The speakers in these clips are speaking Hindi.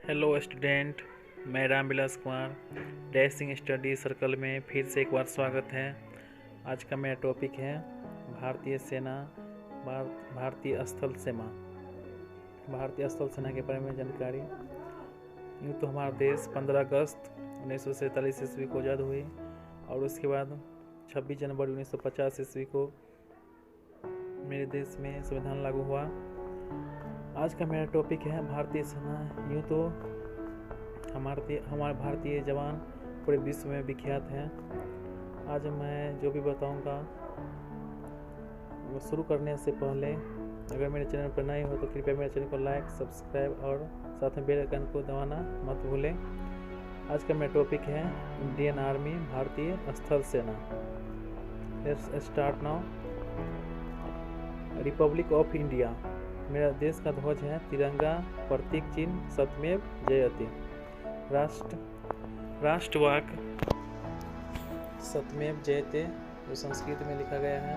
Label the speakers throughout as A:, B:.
A: हेलो स्टूडेंट, मैं Ramvilas Kumar dashing study circle में फिर से एक बार स्वागत है। आज का मेरा टॉपिक है भारतीय सेना, भारतीय स्थल सेना के बारे में जानकारी। यूँ तो हमारा देश 15 अगस्त 1947 ईस्वी को आज़ाद हुई और उसके बाद 26 जनवरी 1950 ईस्वी को मेरे देश में संविधान लागू हुआ। आज का मेरा टॉपिक है भारतीय सेना। यूँ तो हमारे भारतीय जवान पूरे विश्व में विख्यात हैं। आज मैं जो भी बताऊंगा वो शुरू करने से पहले अगर मेरे चैनल पर नए हो तो कृपया मेरे चैनल को लाइक, सब्सक्राइब और साथ में बेल आइकन को दबाना मत भूलें। आज का मेरा टॉपिक है इंडियन आर्मी, भारतीय स्थल सेना। Let's start now. Republic of India, मेरा देश का ध्वज है तिरंगा, प्रतीक चिन्ह सत्यमेव जयते। राष्ट्रवाक सत्यमेव जयते जो संस्कृत में लिखा गया है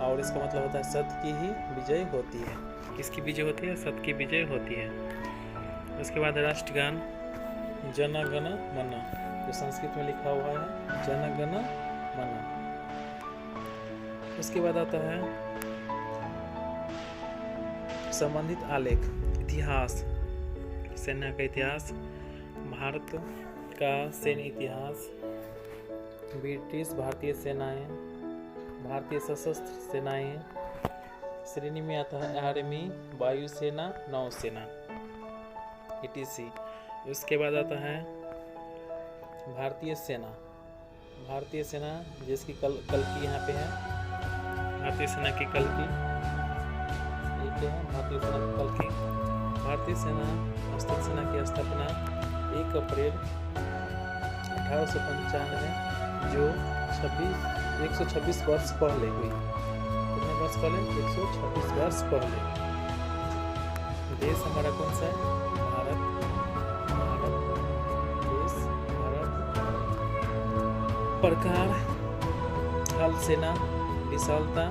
A: और इसका मतलब होता है सत्य की ही विजय होती है। किसकी विजय होती है? सत्य की विजय होती है। उसके बाद राष्ट्रगान जन गण मन जो संस्कृत में लिखा हुआ है जन गण मन। उसके बाद आता है संबंधित आलेख। इतिहास, सेना का इतिहास, भारत का सैन्य इतिहास, ब्रिटिश भारतीय सेनाएं, भारतीय सशस्त्र सेनाएं। श्रेणी में आता है आर्मी, वायुसेना, नौसेना etc। उसके बाद आता है भारतीय सेना। भारतीय सेना जिसकी कल की यहाँ पे है भारतीय सेना की कल की भारतीय सेना कल की। भारतीय सेना स्थल सेना की स्थापना 1 अप्रैल 1895 जो 126 वर्ष पहले हुई। कितने वर्ष पहले? 126 वर्ष पहले। देश हमारा कौन सा है? भारत देश भारत। प्रकार थल सेना, विशालता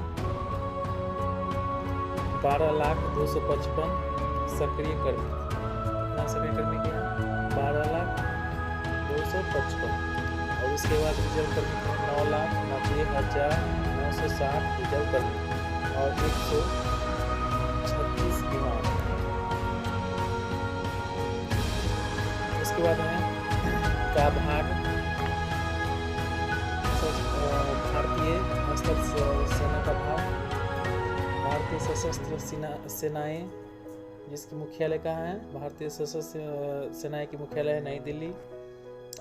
A: 12,255 सक्रिय कर्मी। कितना सक्रिय कर्मी किया? 12,255। और उसके बाद रिजर्व कर्मी 9,90,960 रिजर्व कर्मी और 136 विमान। उसके बाद है का भाग भारतीय स्थल सेना का भाग भारतीय सशस्त्र सेनाएं जिसकी मुख्यालय कहाँ है? भारतीय सशस्त्र सेनाएं की मुख्यालय है नई दिल्ली।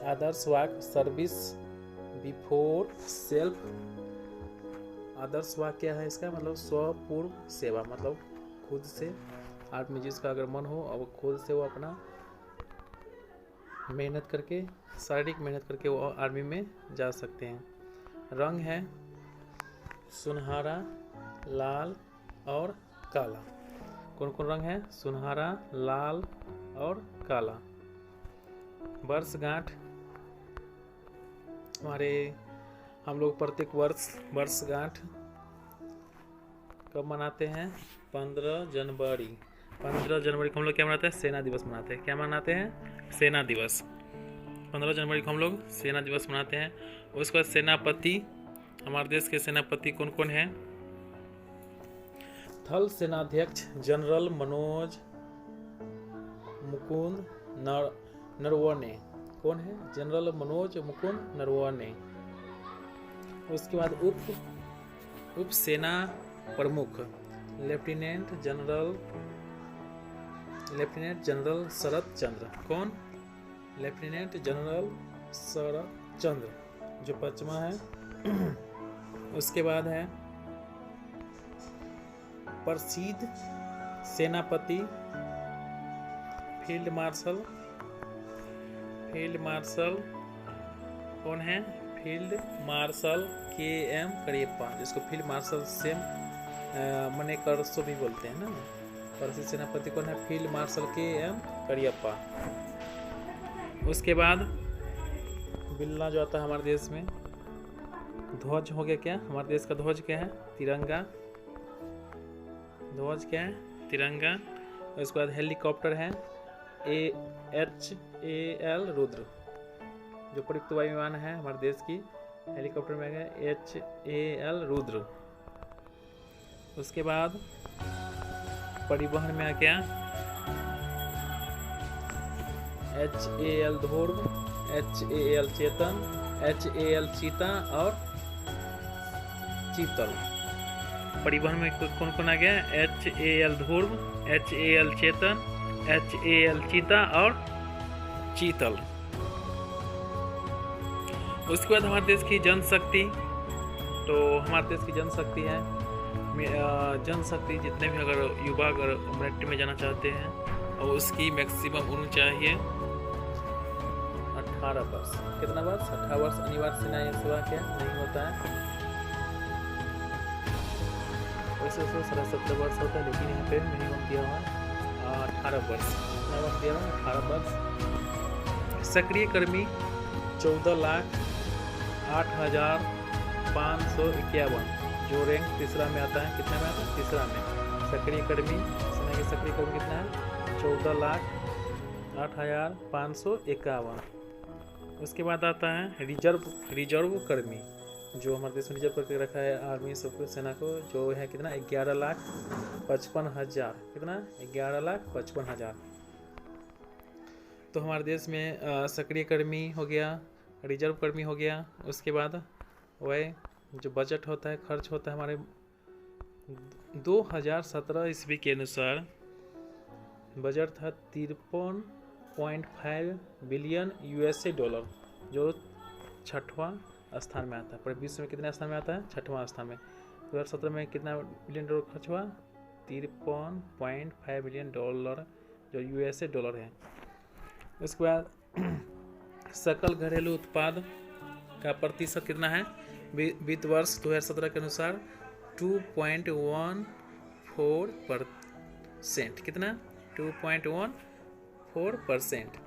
A: आदर्श वाक्य सर्विस बिफोर सेल्फ। आदर्श वाक्य क्या है इसका? मतलब स्वपूर्व सेवा, मतलब खुद से आदमी जिसका अगर मन हो और खुद से वो अपना मेहनत करके, शारीरिक मेहनत करके वो आर्मी में जा सकते हैं। रंग है सुनहरा, लाल और काला। कौन कौन रंग है? सुनहरा, लाल और काला। वर्षगांठ हम लोग प्रत्येक वर्षगांठ कब मनाते हैं? 15 जनवरी। 15 जनवरी को हम लोग क्या मनाते हैं? सेना दिवस मनाते हैं। क्या मनाते हैं? सेना दिवस। 15 जनवरी को हम लोग सेना दिवस मनाते हैं। उसके बाद सेनापति, हमारे देश के सेनापति कौन कौन हैं? थल सेनाध्यक्ष जनरल मनोज मुकुंद नरवणे। कौन है? जनरल मनोज मुकुंद नरवणे। उसके बाद उप सेना प्रमुख लेफ्टिनेंट जनरल शरद चंद्र। कौन? लेफ्टिनेंट जनरल शरद चंद्र जो 5वां है। उसके बाद है प्रसिद्ध सेनापति फील्ड मार्शल कौन है? फील्ड मार्शल KM करियप्पा, जिसको फील्ड मार्शल से मनेकरशो भी बोलते हैं ना। प्रसिद्ध सेनापति कौन है? Field marshal KM Cariappa. उसके बाद बिल्ला जो आता है हमारे देश में। ध्वज हो गया क्या? हमारे देश का ध्वज क्या है? तिरंगा। ध्वज क्या है? तिरंगा। उसके बाद हेलीकॉप्टर है HAL रुद्र, जो प्रयुक्त वायु विमान है हमारे देश की हेलीकॉप्टर में है HAL रुद्र। उसके बाद परिवहन में आ गया HAL ध्रुव, HAL चेतन, HAL चीता और चीतल। परिवहन में कौन कौन आ गया? HAL ध्रुव, HAL चेतन, HAL चीता और चीतल। उसके बाद हमारे देश की जनशक्ति, तो हमारे देश की जनशक्ति है जनशक्ति जितने भी अगर युवा अगर मिलिट्री में जाना चाहते हैं और उसकी मैक्सिमम उम्र चाहिए 18 वर्ष। कितना वर्ष? 18 वर्ष। अनिवार्य सेना सेवा क्या नहीं होता है, वैसे 17 वर्ष होता है, लेकिन यहाँ पे मिनिमम दिया हुआ है 18 वर्ष। कितना वर्ष दिया हुआ है? 18 वर्ष। सक्रिय कर्मी 14,08,551, जो रैंक तीसरा में आता है। कितना में आता है? तीसरा में। सक्रिय कर्मी, सेना के सक्रिय कर्मी कितना है? 14,08,551। उसके बाद आता है रिजर्व कर्मी, जो हमारे देश में रिजर्व करके रखा है आर्मी सबको, सेना को, जो है कितना? 11,55,000। कितना? 11,55,000। तो हमारे देश में सक्रिय कर्मी हो गया, रिजर्व कर्मी हो गया। उसके बाद वह जो बजट होता है, खर्च होता है हमारे 2017 ईस्वी के अनुसार बजट था 53.5 बिलियन USA डॉलर, जो 6वां स्थान में आता है। पर विश्व में कितने स्थान में आता है? 6वां स्थान में। 2017 में कितना बिलियन डॉलर खर्च हुआ? 53.5 बिलियन डॉलर, जो USA डॉलर है। उसके बाद सकल घरेलू उत्पाद का प्रतिशत कितना है? वित्त वर्ष 2017 के अनुसार 2.14%। कितना? 2.14%।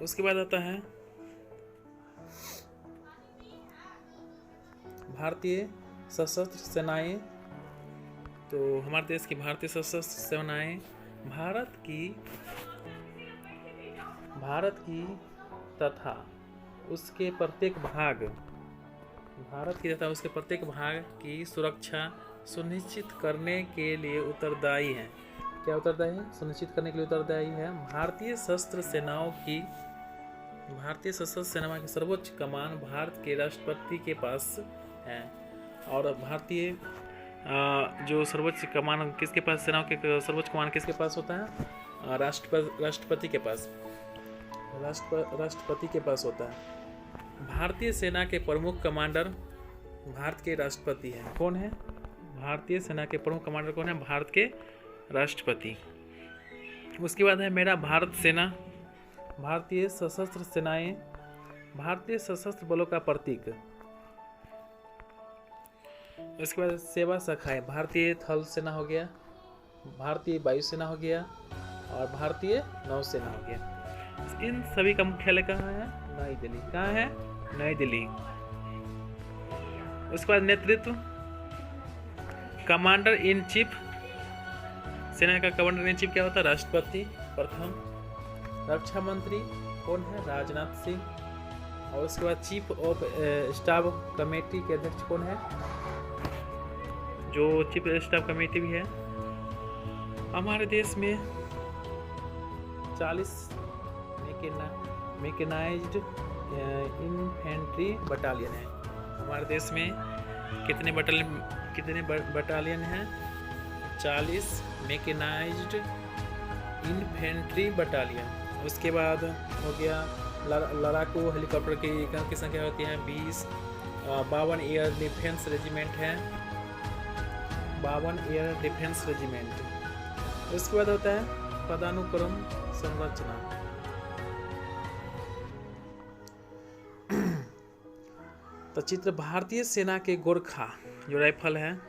A: उसके बाद आता है भारतीय सशस्त्र सेनाएं। तो हमारे देश की भारतीय सशस्त्र सेनाएं भारत की तथा उसके प्रत्येक भाग की सुरक्षा सुनिश्चित करने के लिए उत्तरदायी है। क्या उत्तरदायी है? सुनिश्चित करने के लिए उत्तरदायी है। भारतीय सशस्त्र सेनाओं की सर्वोच्च कमान भारत के राष्ट्रपति के पास है। और भारतीय जो सर्वोच्च कमान किसके पास? सेनाओं के सर्वोच्च कमान किसके पास होता है? राष्ट्रपति के पास। राष्ट्रपति के पास होता है। भारतीय सेना के प्रमुख कमांडर भारत के राष्ट्रपति हैं। कौन है? भारतीय सेना के प्रमुख कमांडर कौन है? भारत के राष्ट्रपति। उसके बाद है मेरा भारत सेना। भारतीय सशस्त्र सेनाएं भारतीय सशस्त्र बलों का प्रतीक। उसके बाद सेवा शाखाएं, भारतीय थल सेना हो गया, भारतीय वायुसेना हो गया और भारतीय नौसेना हो गया। इन सभी का मुख्यालय कहाँ है? नई दिल्ली। कहाँ है? नई दिल्ली। उसके बाद नेतृत्व, कमांडर इन चीफ। सेना का कमांडर इन चीफ क्या होता है? राष्ट्रपति प्रथम। रक्षा मंत्री कौन है? राजनाथ सिंह। और उसके बाद चीफ ऑफ स्टाफ कमेटी के अध्यक्ष कौन है? जो चीफ स्टाफ कमेटी भी है। हमारे देश में 40 मैकेनाइज्ड इन्फेंट्री बटालियन है। हमारे देश में कितने बटालियन हैं? 40 मैकेनाइज्ड इन्फेंट्री बटालियन। उसके बाद हो गया लड़ाकू हेलीकॉप्टर की संख्या होती है 20। 52 एयर डिफेंस रेजिमेंट है, 52 एयर डिफेंस रेजिमेंट। उसके बाद होता है पदानुक्रम संरचना। तो चित्र भारतीय सेना के गोरखा जो राइफल है,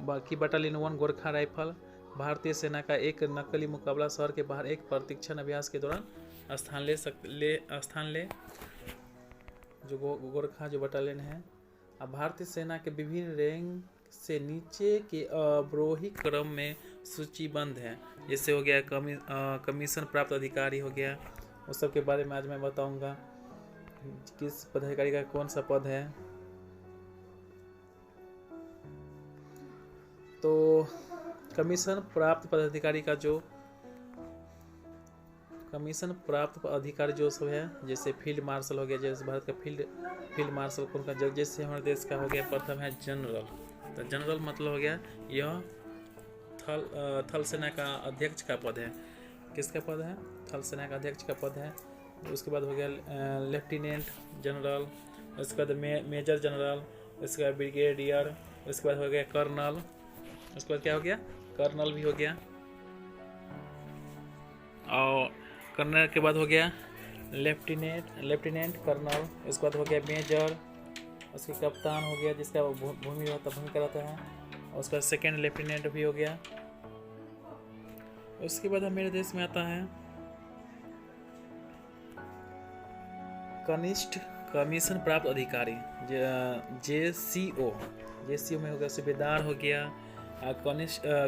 A: बाकी बटालियन 1 गोरखा राइफल भारतीय सेना का एक नकली मुकाबला शहर के बाहर एक प्रशिक्षण अभ्यास के दौरान स्थान ले जो गोरखा जो बटालियन है। अब भारतीय सेना के विभिन्न रैंक से नीचे के अवरोही क्रम में सूचीबद्ध है। जैसे हो गया कमीशन प्राप्त अधिकारी हो गया, उस सब के बारे में आज मैं बताऊंगा किस पदाधिकारी का कौन सा पद है। तो कमीशन प्राप्त पदाधिकारी का जो कमीशन प्राप्त अधिकारी जो सब है, जैसे फील्ड मार्शल हो गया, जैसे भारत का फील्ड मार्शल कौन का, जैसे हमारे देश का हो गया प्रथम है जनरल। तो जनरल मतलब हो गया यह थल सेना का अध्यक्ष का पद है। किसका पद है? थल सेना का अध्यक्ष का पद है। उसके बाद हो गया लेफ्टिनेंट जनरल, उसके बाद मेजर जनरल, उसके बाद ब्रिगेडियर, उसके बाद हो गया कर्नल, उसके बाद क्या हो गया? कर्नल भी हो गया। और कर्नल के बाद हो गया लेफ्टिनेंट कर्नल, उसके बाद हो गया मेजर, उसके कप्तान हो गया जिसका भूमिका रहता है, उसका सेकेंड लेफ्टिनेंट भी हो गया। उसके बाद मेरे देश में आता है कनिष्ठ कमीशन प्राप्त अधिकारी, JCO में हो गया सूबेदार हो गया।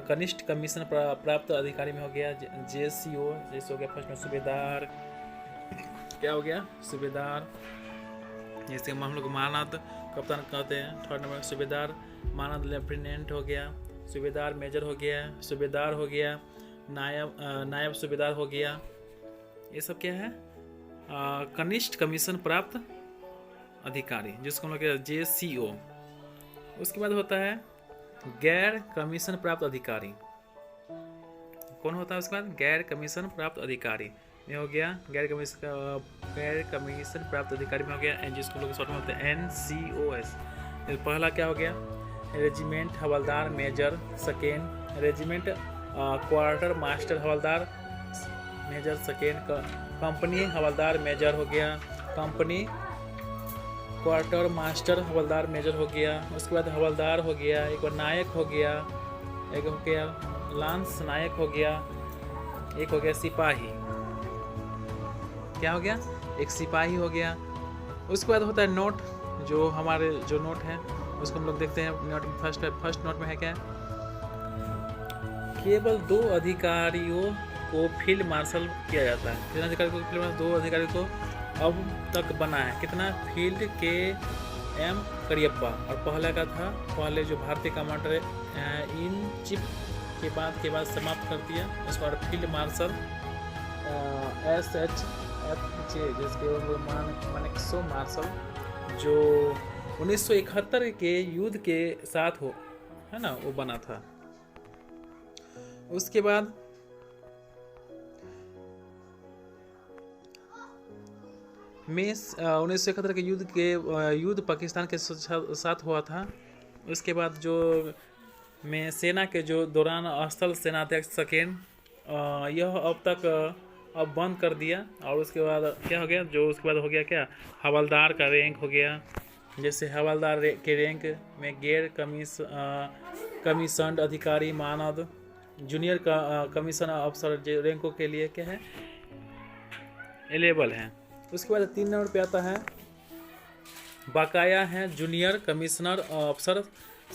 A: कनिष्ठ कमीशन प्राप्त अधिकारी में हो गया JCO, जैसे हो गया फर्स्ट में सूबेदार, क्या हो गया? सूबेदार। जैसे हम लोग मानद कप्तान कहते हैं। थर्ड नंबर सूबेदार, मानद लेफ्टिनेंट हो गया, सूबेदार मेजर हो गया, सूबेदार हो गया, नायब सूबेदार हो गया। ये सब क्या है? कनिष्ठ कमीशन प्राप्त अधिकारी, जिसको हम लोग JCO। उसके बाद होता है गैर कमीशन प्राप्त अधिकारी। कौन होता है उसके बाद? गैर कमीशन प्राप्त अधिकारी में हो गया गैर कमीशन प्राप्त अधिकारी में हो गया जिसको लोग शॉर्ट में होते हैं NCOS। पहला क्या हो गया? रेजिमेंट हवलदार major, second regiment quarter master हवलदार मेजर, सेकेंड कंपनी हवलदार मेजर हो गया, कंपनी क्वार्टर मास्टर हवलदार मेजर हो गया। उसके बाद हवलदार हो गया, एक और नायक हो गया, एक हो गया लांस नायक हो गया, एक हो गया सिपाही। क्या हो गया? एक सिपाही हो गया। उसके बाद होता है नोट, जो हमारे जो नोट है उसको हम लोग देखते हैं। नोट फर्स्ट नोट में है क्या? केवल 2 अधिकारियों को फील्ड मार्शल किया जाता है। कितने अधिकारी को फील्ड मार्शल? 2 अधिकारी को अब तक बना है। कितना? फील्ड KM करियप्पा, और पहले का था, पहले जो भारतीय कमांडर इन चीफ के बाद समाप्त कर दिया। उसके बाद फील्ड मार्शल SHFJ, जिसके मानेकशॉ मार्शल, जो 1971 के युद्ध के साथ हो, है ना, वो बना था। उसके बाद में 1971 के युद्ध पाकिस्तान के साथ हुआ था। उसके बाद जो में सेना के जो दौरान स्थल सेनाध्यक्ष सेकेंड, यह अब बंद कर दिया। और उसके बाद क्या हो गया? जो उसके बाद हो गया क्या? हवलदार का रैंक हो गया। जैसे हवलदार के रैंक में गैर कमीशन्ड अधिकारी, मानद, जूनियर कमीशन अफसर रैंकों के लिए क्या है? एलेबल है। उसके बाद 3 नंबर पे आता है बकाया है जूनियर कमिश्नर अफसर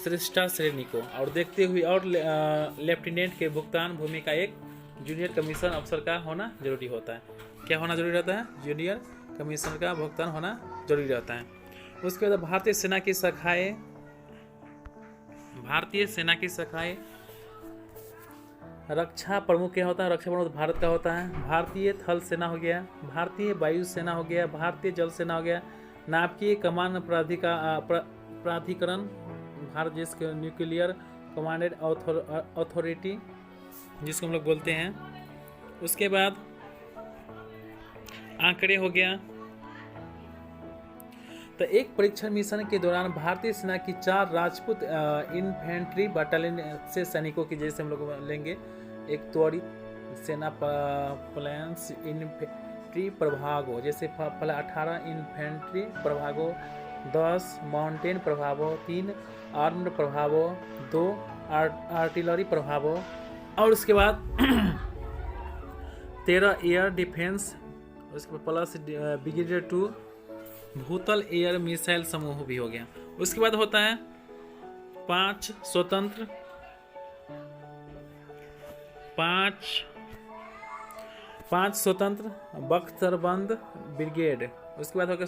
A: श्रेष्ठा श्रेणी को, और देखते हुए और लेफ्टिनेंट के भुगतान भूमि का एक जूनियर कमीशन अफसर का होना जरूरी होता है। क्या होना जरूरी रहता है? जूनियर कमीशन का भुगतान होना जरूरी रहता है। उसके बाद भारतीय सेना की शाखाएं रक्षा प्रमुख क्या होता है? रक्षा प्रमुख भारत का होता है। भारतीय थल सेना हो गया, भारतीय वायु सेना हो गया, भारतीय जल सेना हो गया, नाभिकीय कमान प्राधिकरण, भारत देश के न्यूक्लियर कमांडेड अथॉरिटी जिसको हम लोग बोलते हैं। उसके बाद आंकड़े हो गया। तो एक परीक्षण मिशन के दौरान भारतीय सेना की 4 राजपूत इन्फेंट्री बटालियन से सैनिकों की, जैसे हम लोग लेंगे एक त्वरित सेना प्लान्स इन्फेंट्री प्रभागों, जैसे 18 इन्फेंट्री प्रभागों, 10 माउंटेन प्रभागों, 3 आर्म्ड प्रभागों, 2 आर्टिलरी प्रभागों, और उसके बाद 13 एयर डिफेंस, उसके बाद प्लस ब्रिगेडियर 2 भूतल एयर मिसाइल समूह भी हो गया। उसके बाद होता है 5 स्वतंत्र पाँच स्वतंत्र बख्तरबंद ब्रिगेड। उसके बाद हो गया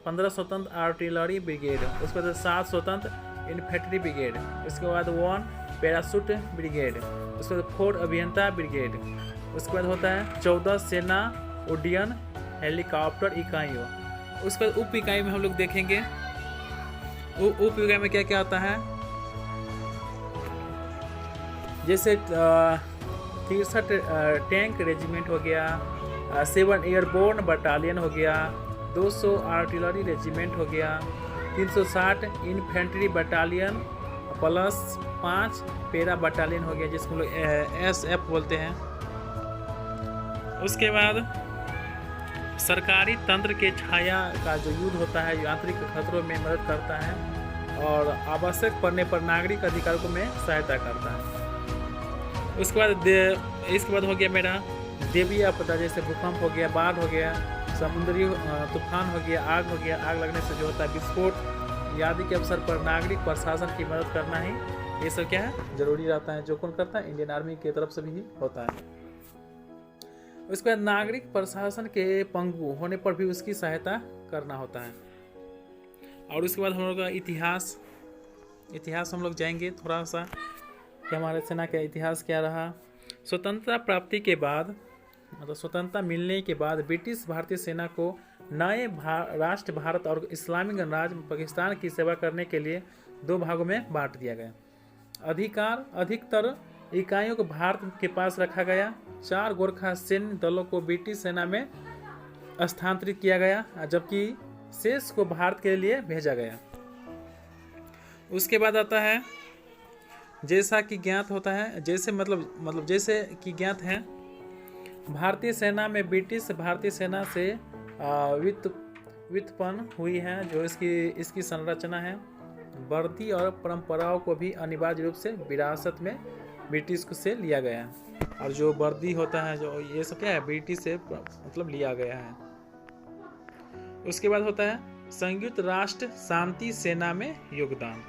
A: 15 स्वतंत्र आर्टिलरी ब्रिगेड। उसके बाद 7 स्वतंत्र इन्फेंट्री ब्रिगेड। उसके बाद 1 पैराशूट ब्रिगेड। उसके बाद 4 अभियंता ब्रिगेड। उसके बाद होता है 14 सेना उड्डयन हेलीकॉप्टर इकाइयों। उसके बाद उप इकाई में हम लोग देखेंगे उप इकाई में क्या क्या आता है, जैसे 63 टैंक रेजिमेंट हो गया, 7 एयरबोर्न बटालियन हो गया, 200 आर्टिलरी रेजिमेंट हो गया, 360 infantry battalion plus 5 para battalion हो गया, जिसको लोग SF बोलते हैं। उसके बाद सरकारी तंत्र के छाया का जो युद्ध होता है, जो आंतरिक खतरों में मदद करता है और आवश्यक पड़ने पर नागरिक अधिकारों में सहायता करता है। उसके बाद हो गया मेरा देवीय आपदा, जैसे भूकंप हो गया, बाढ़ हो गया, समुद्री तूफान हो गया, आग लगने से जो होता है विस्फोट आदि के अवसर पर नागरिक प्रशासन की मदद करना ही ये सब क्या है जरूरी रहता है। जो कौन करता है, इंडियन आर्मी की तरफ से भी होता है। उसके बाद नागरिक प्रशासन के पंगु होने पर भी उसकी सहायता करना होता है। और उसके बाद हम लोग का इतिहास हम लोग जाएंगे थोड़ा सा कि हमारे सेना का इतिहास क्या रहा। स्वतंत्रता प्राप्ति के बाद, मतलब स्वतंत्रता मिलने के बाद ब्रिटिश भारतीय सेना को नए राष्ट्र भारत और इस्लामिक राज्य पाकिस्तान की सेवा करने के लिए 2 भागों में बांट दिया गया। अधिकतर इकाइयों को भारत के पास रखा गया। 4 गोरखा सैन्य दलों को ब्रिटिश सेना में स्थानांतरित किया गया, जबकि शेष को भारत के लिए भेजा गया। उसके बाद आता है जैसा कि ज्ञात होता है, जैसे कि ज्ञात है, भारतीय सेना में ब्रिटिश भारतीय सेना से व्युत्पन्न हुई है। जो इसकी संरचना है, वर्दी और परंपराओं को भी अनिवार्य रूप से विरासत में ब्रिटिश से लिया गया है। और जो वर्दी होता है, जो ये सब क्या है, ब्रिटिश से मतलब लिया गया है। उसके बाद होता है संयुक्त राष्ट्र शांति सेना में योगदान।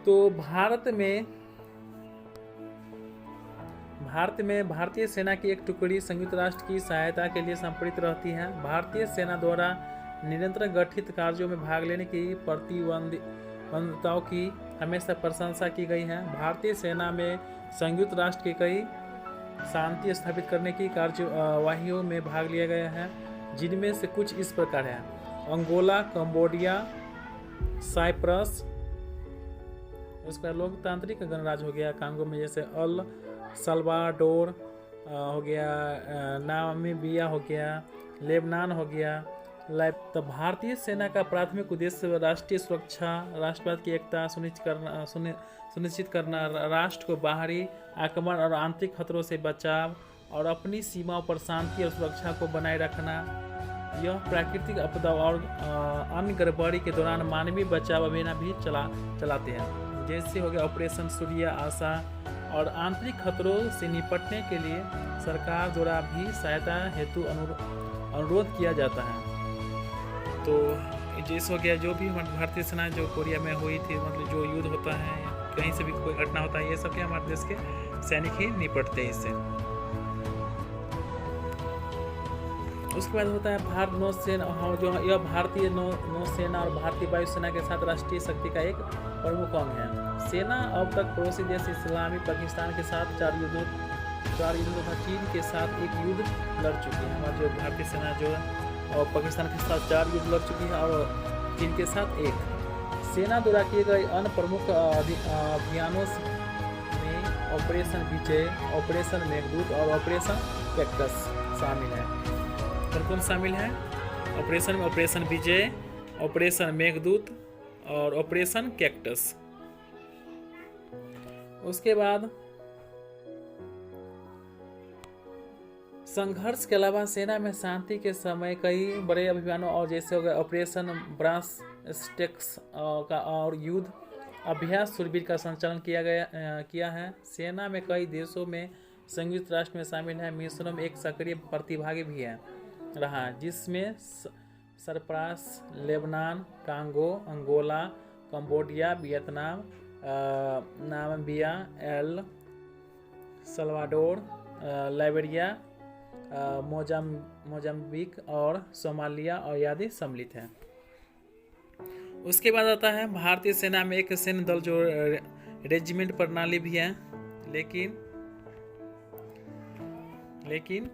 A: तो भारत में भारतीय सेना की एक टुकड़ी संयुक्त राष्ट्र की सहायता के लिए संपृक्त रहती है। भारतीय सेना द्वारा निरंतर गठित कार्यों में भाग लेने की प्रतिबद्धताओं की हमेशा प्रशंसा की गई है। भारतीय सेना में संयुक्त राष्ट्र के कई शांति स्थापित करने की कार्यवाहियों में भाग लिया गया है, जिनमें से कुछ इस प्रकार है: अंगोला, कंबोडिया, साइप्रस। उसका लोकतांत्रिक गणराज्य हो गया कांगो में, जैसे अल सल्वाडोर हो गया, नामीबिया हो गया, लेबनान हो गया। तो भारतीय सेना का प्राथमिक उद्देश्य राष्ट्रीय सुरक्षा, राष्ट्रवाद की एकता सुनिश्चित करना, राष्ट्र को बाहरी आक्रमण और आंतरिक खतरों से बचाव और अपनी सीमाओं पर शांति और सुरक्षा को बनाए रखना। यह प्राकृतिक आपदा और अन्य गड़बड़ी के दौरान मानवीय बचाव अभियान भी चलाते हैं, जैसे हो गया ऑपरेशन सूर्य आशा। और आंतरिक खतरों से निपटने के लिए सरकार द्वारा भी सहायता हेतु अनुरोध किया जाता है। तो जैसे हो गया जो भी हमारी भारतीय सेना जो कोरिया में हुई थी, मतलब जो युद्ध होता है, कहीं से भी कोई घटना होता है, ये सब क्या हमारे देश के सैनिक ही निपटते हैं इससे। उसके बाद होता है भारत नौसेना, जो यह भारतीय नौसेना और भारतीय वायुसेना के साथ राष्ट्रीय शक्ति का एक प्रमुख अंग है। सेना अब तक पड़ोसी देश इस्लामी पाकिस्तान के साथ 4 युद्धों तथा चीन के साथ 1 युद्ध लड़ चुकी है। हमारी जो भारतीय सेना जो है और पाकिस्तान के साथ 4 युद्ध लड़ चुकी है और चीन के साथ 1। सेना द्वारा किए गए अन्य प्रमुख अभियानों में ऑपरेशन विजय, ऑपरेशन मेघदूत और ऑपरेशन कैक्टस शामिल है। कौन शामिल है ऑपरेशन में? ऑपरेशन विजय, ऑपरेशन मेघदूत और ऑपरेशन कैक्टस। उसके बाद संघर्ष के अलावा सेना में शांति के समय कई बड़े अभियानों और जैसे हो गए ऑपरेशन ब्रास स्टेक्स का और युद्ध अभ्यास शूरवीर का संचालन किया है। सेना में कई देशों में संयुक्त राष्ट्र में शामिल है, मिशनों में एक सक्रिय प्रतिभागी भी है। रहा, जिसमें Cyprus, Lebanon, Congo, Angola, Cambodia, Vietnam, Namibia, El Salvador, Liberia, Mozambique और सोमालिया और आदि सम्मिलित हैं। उसके बाद आता है भारतीय सेना में एक सैन्य दल जो रेजिमेंट प्रणाली भी है, लेकिन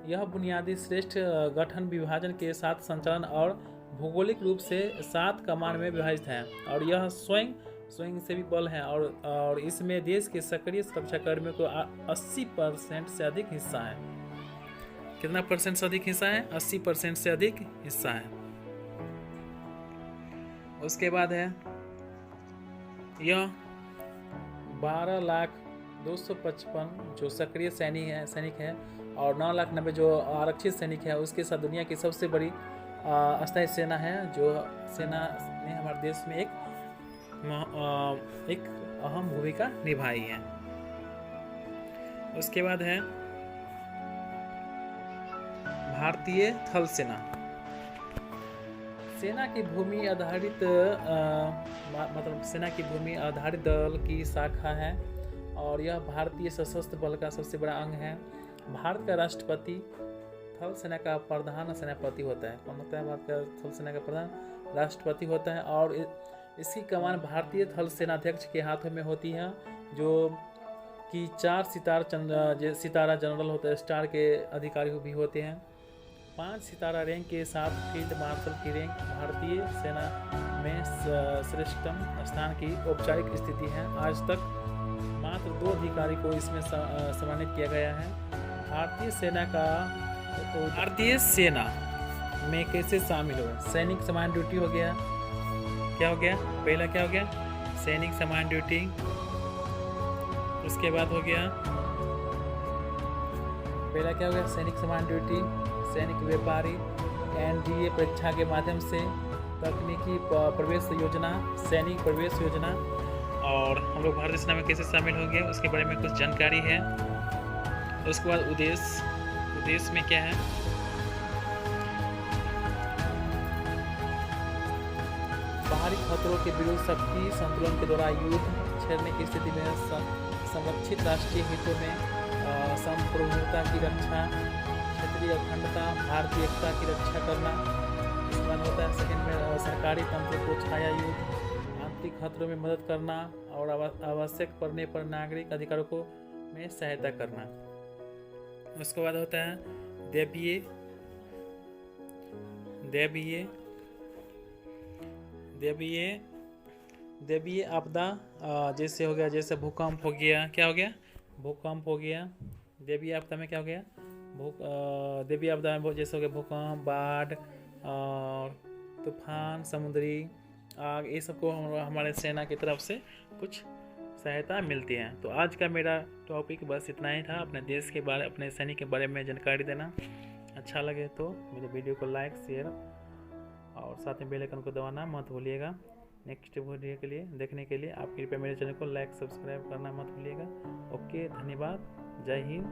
A: यह बुनियादी श्रेष्ठ गठन विभाजन के साथ संचालन और भौगोलिक रूप से 7 कमान में विभाजित है, और यह स्वयं से भी बल है, और इसमें देश के सक्रिय सुरक्षाकर्मियों को 80% से अधिक हिस्सा है। कितना परसेंट से अधिक हिस्सा है? 80% से अधिक हिस्सा है। उसके बाद है यह 12,255 जो सक्रिय सैनिक है और 9,90,000 जो आरक्षित सैनिक है, उसके साथ दुनिया की सबसे बड़ी अस्थायी सेना है, जो सेना ने हमारे देश में एक अहम भूमिका निभाई है। उसके बाद है भारतीय थल सेना। सेना की भूमि आधारित दल की शाखा है, और यह भारतीय सशस्त्र बल का सबसे बड़ा अंग है। भारत का राष्ट्रपति थल सेना का प्रधान सेनापति होता है। कौन होता है? भारत का थल सेना का प्रधान राष्ट्रपति होता है, और इसकी कमान भारतीय थल सेनाध्यक्ष के हाथों में होती है, जो कि 4 सितारा जनरल होता है, स्टार के अधिकारी भी होते हैं। 5 सितारा रैंक के साथ फील्ड मार्शल की रैंक भारतीय सेना में श्रेष्ठतम स्थान की औपचारिक स्थिति है। आज तक मात्र 2 अधिकारी को इसमें सम्मानित किया गया है। भारतीय सेना में कैसे शामिल हो? सैनिक समान ड्यूटी हो गया। क्या हो गया? पहला क्या हो गया? सैनिक समान ड्यूटी। उसके बाद हो गया पहला क्या हो गया? सैनिक समान ड्यूटी। सैनिक व्यापारी, NDA परीक्षा के माध्यम से तकनीकी प्रवेश योजना, सैनिक प्रवेश योजना। और हम लोग भारतीय सेना में कैसे शामिल हो गए उसके बारे में कुछ जानकारी है। उसके बाद उद्देश्य में क्या है? बाहरी खतरों के विरुद्ध शक्ति संतुलन के द्वारा युद्ध छेड़ने की स्थिति में संरक्षित राष्ट्रीय हितों में संप्रभुता की रक्षा, क्षेत्रीय अखंडता, भारतीय एकता की रक्षा करना। इसके बाद होता है सेकंड में सरकारी तंत्र को छाया युद्ध, आंतरिक खतरों में मदद करना, और आवश्यक पड़ने पर नागरिक अधिकारों को में सहायता करना। उसके बाद होता है दैवीय आपदा, जैसे हो गया, जैसे भूकंप हो गया। क्या हो गया? भूकंप हो गया। दैवीय आपदा में क्या हो गया? दैवीय आपदा में जैसे हो गया भूकंप, बाढ़ और तूफान, समुद्री आग, ये सबको हमारे सेना की तरफ से कुछ सहायता मिलती है। तो आज का मेरा टॉपिक बस इतना ही था, अपने देश के बारे, अपने सैनिक के बारे में जानकारी देना। अच्छा लगे तो मेरे वीडियो को लाइक, शेयर और साथ में बेल आइकन को दबाना मत भूलिएगा। नेक्स्ट वीडियो के लिए देखने के लिए आप कृपया मेरे चैनल को लाइक, सब्सक्राइब करना मत भूलिएगा। ओके, धन्यवाद। जय हिंद।